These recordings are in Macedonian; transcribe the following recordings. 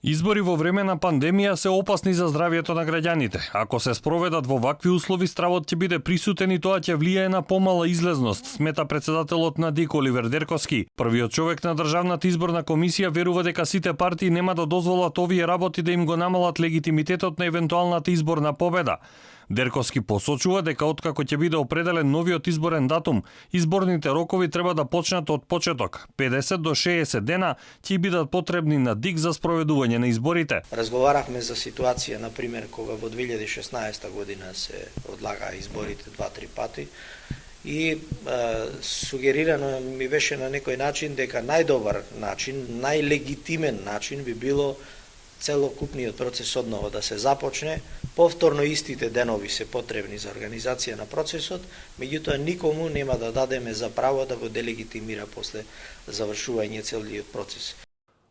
Избори во време на пандемија се опасни за здравјето на граѓаните. Ако се спроведат во вакви услови, стравот ќе биде присутен и тоа ќе влијае на помала излезност, смета председателот на ДИК Оливер Дерковски. Првиот човек на Државната изборна комисија верува дека сите партии нема да дозволат овие работи да им го намалат легитимитетот на евентуалната изборна победа. Дерковски посочува дека откако ќе биде определен новиот изборен датум, изборните рокови треба да почнат од почеток. 50 до 60 дена ќе бидат потребни на ДИК за спроведување на изборите. Разговарахме за ситуација, на пример, кога во 2016 година се одлагаа изборите 2-3 пати и сугерирано ми беше на некој начин дека најдобар начин, најлегитимен начин би било целокупниот процес одново да се започне. Повторно истите денови се потребни за организација на процесот, меѓутоа никому нема да дадеме за право да го делегитимира после завршување целиот процес.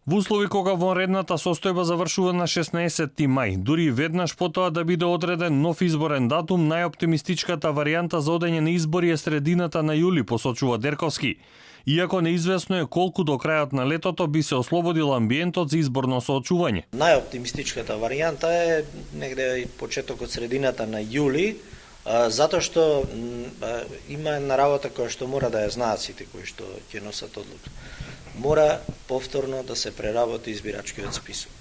Во услови кога вонредната состојба завршува на 16 мај, дури веднаш потоа да биде одреден нов изборен датум, најоптимистичката варијанта за одење на избори е средината на јули, посочува Дерковски. Иако неизвестно е колку до крајот на летото би се ослободил амбиентот за изборно соочување. Најоптимистичката варијанта е негде почетокот средината на јули, затоа што има една работа која што мора да ја знаат сите кои што ќе носат одлука. Мора повторно да се преработи избирачкиот список.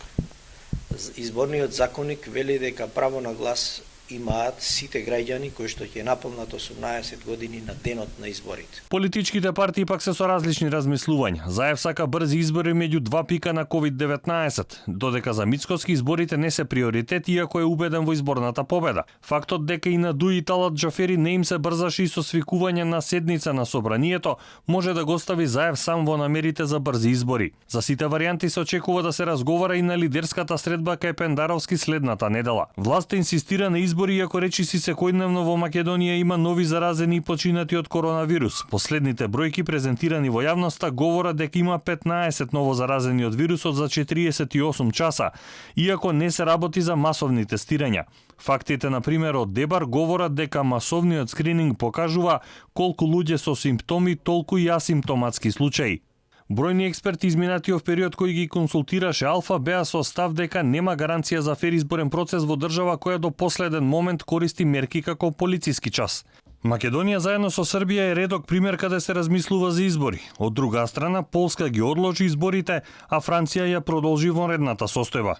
Изборниот законник вели дека право на глас имаат сите граѓани кои што ќе наполнат 18 години на денот на изборите. Политичките партии пак се со различни размислувања. Заев сака брзи избори меѓу два пика на COVID-19, додека за Мицкоски изборите не се приоритет, иако е убеден во изборната победа. Фактот дека и на Дуј и Талат Џафери не им се брзаше и со свикување на седница на собранието, може да го стави Заев сам во намерите за брзи избори. За сите варијанти се очекува да се разговара и на лидерската средба кај Пендаровски следната недела. Власта инсистира на избори, иако речиси секојдневно во Македонија има нови заразени и починати од коронавирус. Последните бројки презентирани во јавноста говорат дека има 15 ново заразени од вирусот за 48 часа, иако не се работи за масовни тестирања. Фактите, на пример, од Дебар говорат дека масовниот скрининг покажува колку луѓе со симптоми, толку и асимптоматски случаи. Бројни експерти изминатиот период кои ги консултираше Алфа беа со став дека нема гаранција за фер изборен процес во држава која до последен момент користи мерки како полициски час. Македонија заедно со Србија е редок пример каде се размислува за избори. Од друга страна, Полска ги одложи изборите, а Франција ја продолжи вонредната состојба.